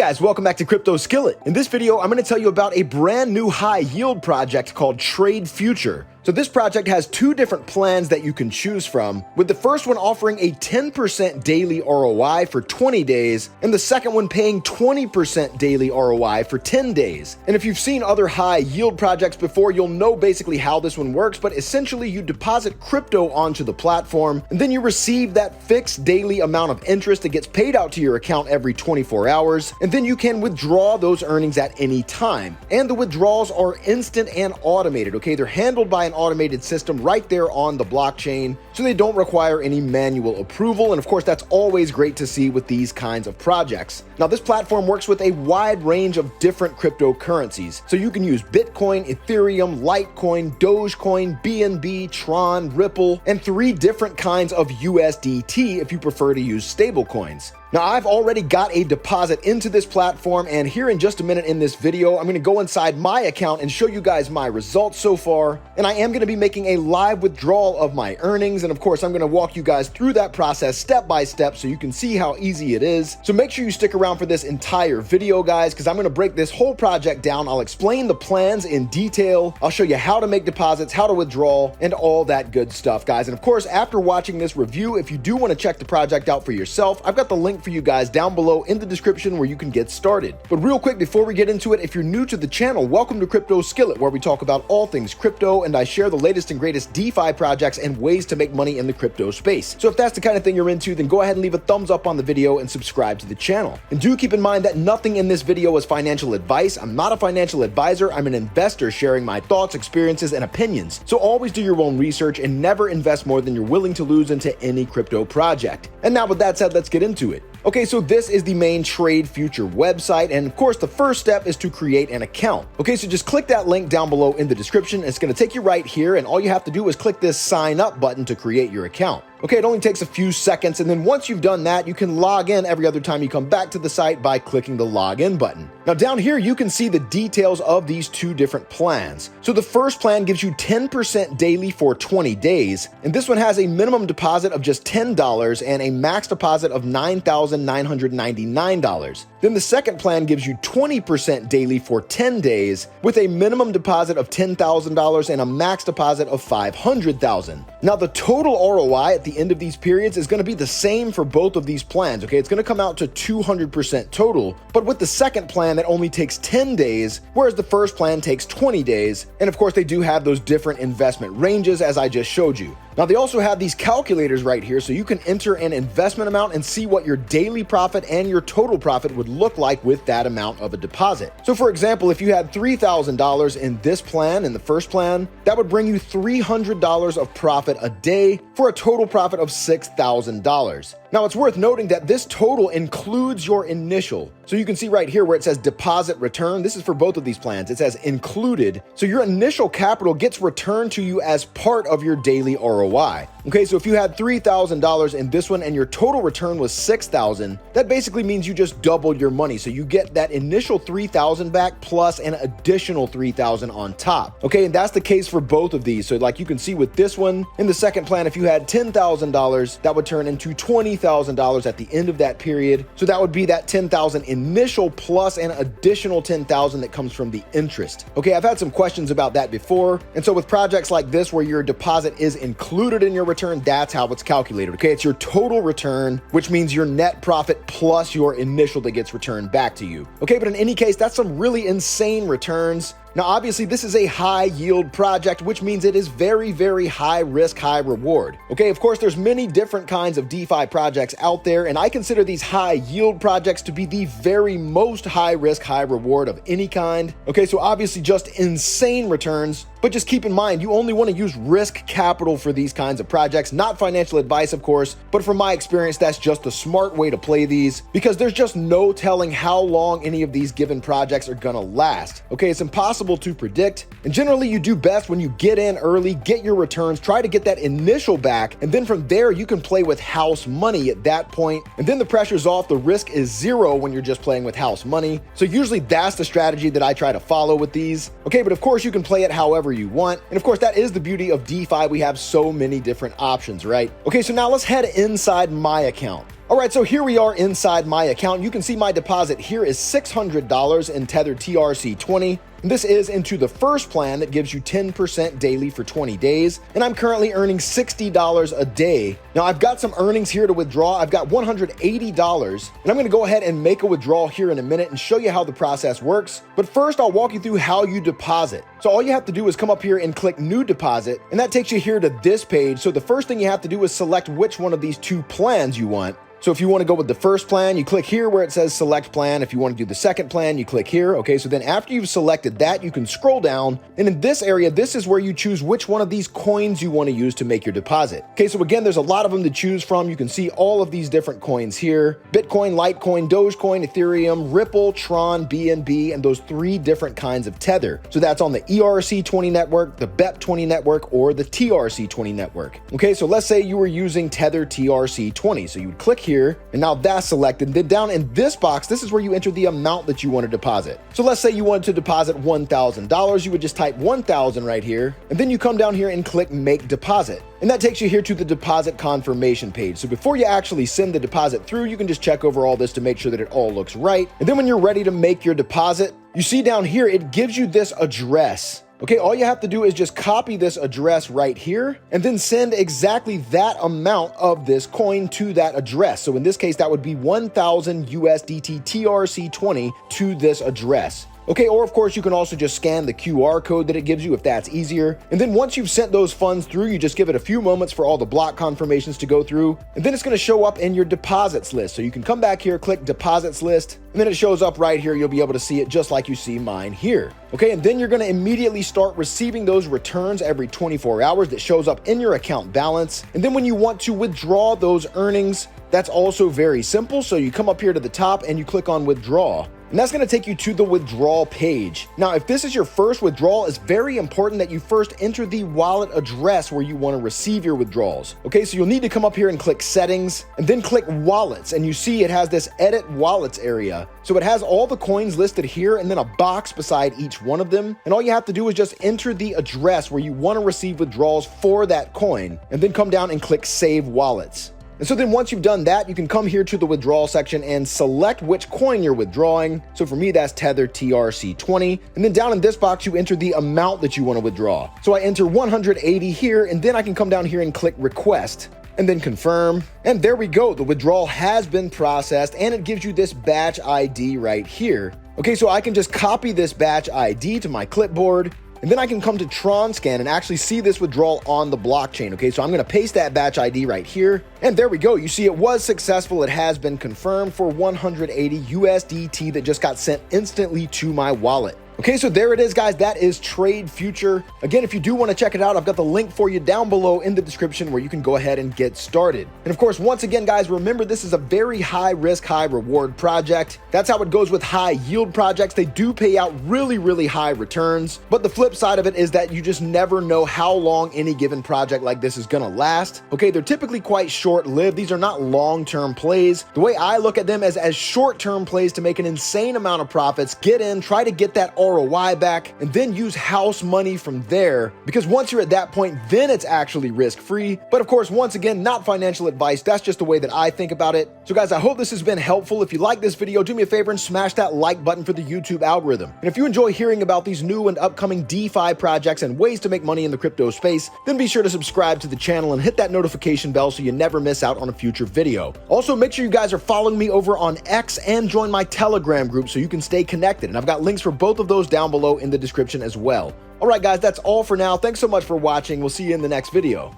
guys, welcome back to Crypto Skillet. In this video, I'm going to tell you about a brand new high yield project called Trade Future. So this project has two different plans that you can choose from, with the first one offering a 10% daily ROI for 20 days, and the second one paying 20% daily ROI for 10 days. And if you've seen other high yield projects before, you'll know basically how this one works, but essentially you deposit crypto onto the platform, and then you receive that fixed daily amount of interest that gets paid out to your account every 24 hours, and then you can withdraw those earnings at any time. And the withdrawals are instant and automated, okay? They're handled by an automated system right there on the blockchain, so they don't require any manual approval. And of course, that's always great to see with these kinds of projects. Now, this platform works with a wide range of different cryptocurrencies. So you can use Bitcoin, Ethereum, Litecoin, Dogecoin, BNB, Tron, Ripple, and 3 different kinds of USDT if you prefer to use stablecoins. Now, I've already got a deposit into this platform, and here in just a minute in this video, I'm going to go inside my account and show you guys my results so far. And I am going to be making a live withdrawal of my earnings. And of course, I'm going to walk you guys through that process step by step so you can see how easy it is. So make sure you stick around for this entire video, guys, because I'm going to break this whole project down. I'll explain the plans in detail. I'll show you how to make deposits, how to withdraw, and all that good stuff, guys. And of course, after watching this review, if you do want to check the project out for yourself, I've got the link for you guys down below in the description where you can get started. But real quick, before we get into it, if you're new to the channel, welcome to Crypto Skillet, where we talk about all things crypto, and I share the latest and greatest DeFi projects and ways to make money in the crypto space. So if that's the kind of thing you're into, then go ahead and leave a thumbs up on the video and subscribe to the channel. And do keep in mind that nothing in this video is financial advice. I'm not a financial advisor. I'm an investor sharing my thoughts, experiences, and opinions. So always do your own research and never invest more than you're willing to lose into any crypto project. And now with that said, let's get into it. Okay, so this is the main Trade Future website, and of course the first step is to create an account. Okay, so just click that link down below in the description. It's going to take you right here, and all you have to do is click this sign up button to create your account. Okay, it only takes a few seconds, and then once you've done that, you can log in every other time you come back to the site by clicking the login button. Now down here, you can see the details of these two different plans. So the first plan gives you 10% daily for 20 days, and this one has a minimum deposit of just $10 and a max deposit of $9,999. Then the second plan gives you 20% daily for 10 days with a minimum deposit of $10,000 and a max deposit of $500,000. Now the total ROI at the end of these periods is going to be the same for both of these plans, okay? It's going to come out to 200% total, but with the second plan, that only takes 10 days, whereas the first plan takes 20 days. And of course, they do have those different investment ranges as I just showed you. Now, they also have these calculators right here, so you can enter an investment amount and see what your daily profit and your total profit would look like with that amount of a deposit. So for example, if you had $3,000 in this plan, in the first plan, that would bring you $300 of profit a day for a total profit of $6,000. Now, it's worth noting that this total includes your initial. So you can see right here where it says deposit return. This is for both of these plans. It says included. So your initial capital gets returned to you as part of your daily ROI. Okay, so if you had $3,000 in this one and your total return was $6,000, that basically means you just doubled your money. So you get that initial $3,000 back plus an additional $3,000 on top. Okay, and that's the case for both of these. So like you can see with this one, in the second plan, if you had $10,000, that would turn into $20,000 at the end of that period. So that would be that $10,000 initial plus an additional $10,000 that comes from the interest. Okay, I've had some questions about that before. And so with projects like this where your deposit is included in your return, that's how it's calculated. Okay, it's your total return, which means your net profit plus your initial that gets returned back to you. Okay, but in any case, that's some really insane returns. Now, obviously, this is a high yield project, which means it is very, very high risk, high reward. Okay, of course, there's many different kinds of DeFi projects out there, and I consider these high yield projects to be the very most high risk, high reward of any kind. Okay, so obviously just insane returns, but just keep in mind, you only want to use risk capital for these kinds of projects, not financial advice, of course, but from my experience, that's just the smart way to play these because there's just no telling how long any of these given projects are gonna last. Okay, it's impossible to predict, and generally you do best when you get in early, get your returns, try to get that initial back, and then from there you can play with house money at that point, and then the pressure's off, the risk is zero when you're just playing with house money. So usually that's the strategy that I try to follow with these. Okay, but of course you can play it however you want, and of course that is the beauty of DeFi. We have so many different options, right? Okay, so now let's head inside my account. All right, so here we are inside my account. You can see my deposit here is $600 in Tether TRC20. And this is into the first plan that gives you 10% daily for 20 days. And I'm currently earning $60 a day. Now I've got some earnings here to withdraw. I've got $180. And I'm gonna go ahead and make a withdrawal here in a minute and show you how the process works. But first I'll walk you through how you deposit. So all you have to do is come up here and click new deposit. And that takes you here to this page. So the first thing you have to do is select which one of these two plans you want. So if you want to go with the first plan, you click here where it says select plan. If you want to do the second plan, you click here. Okay, so then after you've selected that, you can scroll down. And in this area, this is where you choose which one of these coins you want to use to make your deposit. Okay, so again, there's a lot of them to choose from. You can see all of these different coins here: Bitcoin, Litecoin, Dogecoin, Ethereum, Ripple, Tron, BNB, and those 3 different kinds of Tether. So that's on the ERC20 network, the Bep20 network, or the TRC20 network. Okay, so let's say you were using Tether TRC20. So you would click here, and now that's selected. Then down in this box, this is where you enter the amount that you want to deposit. So let's say you wanted to deposit $1,000. You would just type 1,000 right here, and then you come down here and click make deposit. And that takes you here to the deposit confirmation page. So before you actually send the deposit through, you can just check over all this to make sure that it all looks right. And then when you're ready to make your deposit, you see down here, it gives you this address. Okay, all you have to do is just copy this address right here and then send exactly that amount of this coin to that address. So in this case, that would be 1,000 USDT TRC20 to this address. Okay, or of course, you can also just scan the QR code that it gives you if that's easier. And then once you've sent those funds through, you just give it a few moments for all the block confirmations to go through. And then it's going to show up in your deposits list. So you can come back here, click deposits list, and then it shows up right here. You'll be able to see it just like you see mine here. Okay, and then you're going to immediately start receiving those returns every 24 hours that shows up in your account balance. And then when you want to withdraw those earnings, that's also very simple. So you come up here to the top and you click on withdraw. And that's going to take you to the withdrawal page. Now, if this is your first withdrawal, it's very important that you first enter the wallet address where you want to receive your withdrawals. Okay, so you'll need to come up here and click settings and then click wallets. And you see it has this edit wallets area. So it has all the coins listed here and then a box beside each one of them. And all you have to do is just enter the address where you want to receive withdrawals for that coin and then come down and click save wallets. And so then once you've done that, you can come here to the withdrawal section and select which coin you're withdrawing. So for me, that's Tether TRC20. And then down in this box, you enter the amount that you want to withdraw. So I enter 180 here, and then I can come down here and click request and then confirm. And there we go. The withdrawal has been processed and it gives you this batch ID right here. Okay, so I can just copy this batch ID to my clipboard. And then I can come to Tron scan and actually see this withdrawal on the blockchain. Okay, so I'm going to paste that batch ID right here. And there we go. You see it was successful. It has been confirmed for 180 USDT that just got sent instantly to my wallet. Okay, so there it is, guys. That is Trade Future. Again, if you do want to check it out, I've got the link for you down below in the description where you can go ahead and get started. And of course, once again, guys, remember this is a very high risk, high reward project. That's how it goes with high yield projects. They do pay out really, really high returns. But the flip side of it is that you just never know how long any given project like this is going to last. Okay, they're typically quite short-lived. These are not long-term plays. The way I look at them is as short-term plays to make an insane amount of profits, get in, try to get that ROI back, and then use house money from there, because once you're at that point, then it's actually risk-free. But of course, once again, not financial advice. That's just the way that I think about it. So guys, I hope this has been helpful. If you like this video, do me a favor and smash that like button for the YouTube algorithm. And if you enjoy hearing about these new and upcoming DeFi projects and ways to make money in the crypto space, then be sure to subscribe to the channel and hit that notification bell so you never miss out on a future video. Also, make sure you guys are following me over on X and join my Telegram group so you can stay connected. And I've got links for both of those down below in the description as well. All right, guys, that's all for now. Thanks so much for watching. We'll see you in the next video.